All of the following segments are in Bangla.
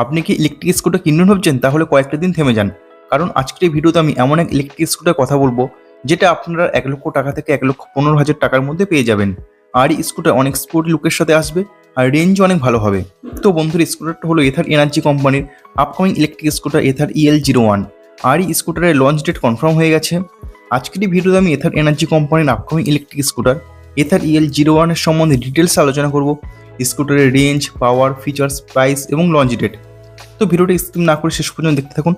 আপনি কি ইলেকট্রিক স্কুটার কিনবেন ভাবছেন? তাহলে কয়েকটা দিন থেমে যান। কারণ আজকের এই ভিডিওতে আমি এমন এক ইলেকট্রিক স্কুটার কথা বলবো, যেটা আপনারা ১,০০,০০০ টাকা থেকে ১,১৫,০০০ টাকার মধ্যে পেয়ে যাবেন। আর এই স্কুটার অনেক স্পোর্টি লুকের সাথে আসবে, আর রেঞ্জও অনেক ভালো হবে। তো বন্ধুরা, স্কুটারটা হলো এথার এনার্জি কোম্পানির আপকামিং ইলেকট্রিক স্কুটার এথার EL01। আর এই স্কুটারের লঞ্চ ডেট কনফার্ম হয়ে গেছে। আজকের এই ভিডিওতে আমি এথার এনার্জি কোম্পানির আপকামিং ইলেকট্রিক স্কুটার এথার EL01 এর সম্বন্ধে ডিটেলস আলোচনা করব। স্কুটারের রেঞ্জ, পাওয়ার, ফিচার্স, প্রাইস এবং লঞ্চ ডেট। তো ভিডিওটা স্কিপ না করে শেষ পর্যন্ত দেখতে থাকুন।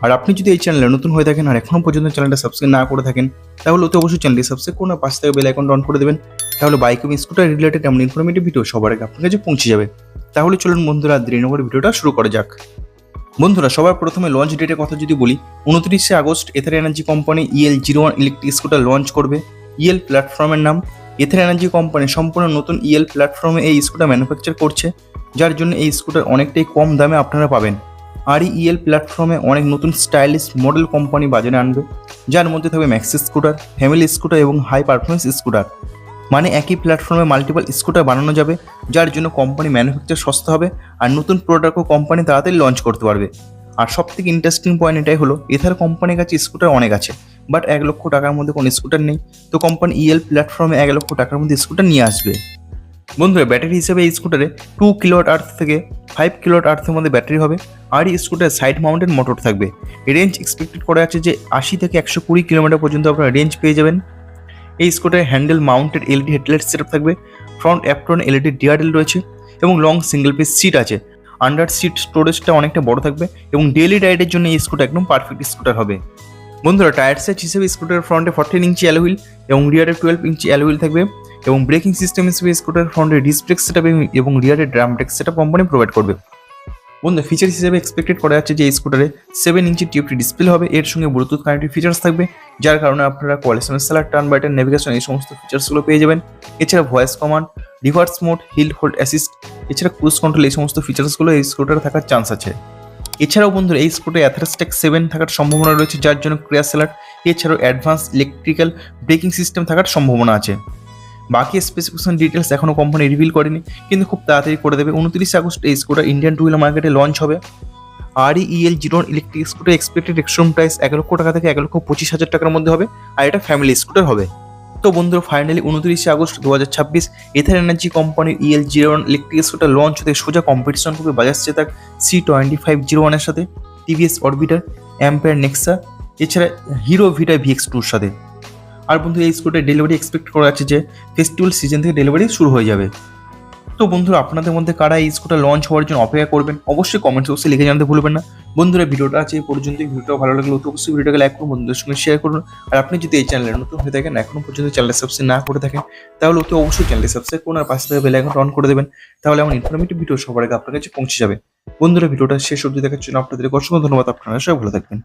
আর আপনি যদি এই চ্যানেলে নতুন হয়ে থাকেন আর এখনও পর্যন্ত চ্যানেলটা সাবস্ক্রাইব না করে থাকেন, তাহলে অতি অবশ্যই চ্যানেলটি সাবস্ক্রাইব করুন আর পাশে থেকে বেল আইকনটা অন করে দেবেন। তাহলে বাইক এবং স্কুটার রিলেটেড এমন ইনফরমেটিভ ভিডিও সবার আগে আপনার কাছে পৌঁছে যাবে। তাহলে চলুন বন্ধুরা, দেরি না করে ভিডিওটা শুরু করা যাক। বন্ধুরা, সবার প্রথমে লঞ্চ ডেটের কথা যদি বলি, 29শে August Ather energy company EL01 electric scooter launch করবে। EL প্ল্যাটফর্মের নাম। এথার এনার্জি কোম্পানি সম্পূর্ণ নতুন EL প্ল্যাটফর্মে এই স্কুটার ম্যানুফ্যাকচার করছে, যার জন্য এই স্কুটার অনেকটাই কম দামে আপনারা পাবেন। আর এই EL প্ল্যাটফর্মে অনেক নতুন স্টাইলিশ মডেল কোম্পানি বাজারে আনবে, যার মধ্যে থাকবে ম্যাক্সি স্কুটার, ফ্যামিলি স্কুটার এবং হাই পারফরমেন্স স্কুটার। মানে একই প্ল্যাটফর্মে মাল্টিপল স্কুটার বানানো যাবে, যার জন্য কোম্পানি ম্যানুফ্যাকচার সস্তা হবে আর নতুন প্রোডাক্টও কোম্পানি তাড়াতাড়ি লঞ্চ করতে পারবে। আর সব থেকে ইন্টারেস্টিং পয়েন্ট এটাই হলো, এথার কোম্পানির কাছে স্কুটার অনেক আছে, বাট ১,০০,০০০ টাকার মধ্যে কোনো স্কুটার নেই। তো কোম্পানি EL প্ল্যাটফর্মে ১,০০,০০০ টাকার মধ্যে স্কুটার নিয়ে আসবে। বন্ধুরা, ব্যাটারি হিসেবে এই স্কুটারে 2 কিলোওয়াট আর্থ থেকে 5 কিলোওয়াট আর্থের মধ্যে ব্যাটারি হবে। আর এই স্কুটারে সাইড মাউন্টেড মোটর থাকবে। রেঞ্জ এক্সপেক্টেড করা আছে যে ৮০ থেকে ১২০ কিলোমিটার পর্যন্ত আপনারা রেঞ্জ পেয়ে যাবেন। এই স্কুটারে handle mounted LED headlight setup থাকবে। ফ্রন্ট অ্যাপ্রন LED ডিআরএল রয়েছে এবং লং সিঙ্গেল পিস সিট আছে। আন্ডার সিট স্টোরেজটা অনেকটা বড় থাকবে এবং ডেইলি রাইডের জন্য এই স্কুটার একদম পারফেক্ট স্কুটার হবে। বন্ধুরা, টায়ার সাইজ হিসেবে স্কুটারের ফ্রন্টে 14 ইঞ্চি অ্যালুইল এবং রিয়ারে 12 ইঞ্চি অ্যালুইল থাকবে। এবং ব্রেকিং সিস্টেম হিসেবে স্কুটারের ফ্রন্টে ডিস্ক ব্রেক সেটআপ এবং রিয়ারে drum brake setup company provide করবে। বন্ধু, ফিচার্স হিসেবে এক্সপেক্টেড করা যাচ্ছে যে এই স্কুটারে 7 ইঞ্চি টিএফটি ডিসপ্লে হবে। এর সঙ্গে ব্লুটুথ কানেক্টিভ ফিচার্স থাকবে, যার কারণে আপনারা কোয়ালিশন সেলার, টার্ন বাটন, নেভিগেশন এই সমস্ত ফিচার্সগুলো পেয়ে যাবেন। এছাড়া voice command, reverse mode, hill hold assist, এছাড়া ক্রুজ কন্ট্রোল এই সমস্ত ফিচার্সগুলো এই স্কুটারে থাকার চান্স আছে। এছাড়াও বন্ধুরা, এই স্কুটারে অ্যাথেরাস্টেক 7 থাকার সম্ভাবনা রয়েছে, যার জন্য ক্র্যাশ অ্যালার্ট, এছাড়াও অ্যাডভান্স ইলেকট্রিক্যাল ব্রেকিং সিস্টেম থাকার সম্ভাবনা আছে। বাকি স্পেসিফিকেশন ডিটেলস এখনও কোম্পানি রিভিল করেনি, কিন্তু খুব তাড়াতাড়ি করে দেবে। 29 আগস্ট এই স্কুটার ইন্ডিয়ান টু হুইলার মার্কেটে লঞ্চ হবে। আর এই EL01 electric scooter expected ex showroom price ১,০০,০০০ টাকা থেকে ১,২৫,০০০ টাকার মধ্যে হবে। আর এটা ফ্যামিলি স্কুটার হবে। তো বন্ধুরা, ফাইনালি 29 আগস্ট 2026 এথার এনার্জি কোম্পানির EL01 ইলেকট্রিক স্কুটার লঞ্চ হতে সোজা কম্পিটিশন করবে বাজাজ চেতাক C2501 এর সাথে, TVS অরবিটার, অ্যাম্পেয়ার নেক্সা, এছাড়া হিরো ভিটা VX2 এর সাথে। আর বন্ধু, এই স্কুটার ডেলিভারি এক্সপেক্ট করা যাচ্ছে যে ফেস্টিভ্যাল সিজন থেকে ডেলিভারি শুরু হয়ে যাবে। তো বন্ধুরা, আপনাদের মধ্যে কারা এই স্কুটার লঞ্চ হওয়ার জন্য অপেক্ষা করবেন, অবশ্যই কমেন্ট বক্সে লিখে জানাতে ভুলবেন না। বন্ধুরা, ভিডিওটা আছে এই পর্যন্তই। ভিডিওটা ভালো লাগলে অতি অবশ্যই ভিডিওটাকে লাইক করুন, বন্ধুদের সঙ্গে শেয়ার করুন। আর আপনি যদি এই চ্যানেলে নতুন হয়ে থাকেন, এখনো পর্যন্ত চ্যানেলটা সাবস্ক্রাইব না করে থাকেন, তাহলে অতি অবশ্যই চ্যানেলটি সাবস্ক্রাইব করুন আর পাশে থেকে বেল আইকনটা অন করে দেবেন। তাহলে এমন ইনফরমেটিভ ভিডিও সবার আগে আপনার কাছে পৌঁছে যাবে। বন্ধুরা, ভিডিওটা শেষ অবধি দেখার জন্য আপনাদের অসংখ্য ধন্যবাদ। আপনারা সবাই ভালো থাকবেন।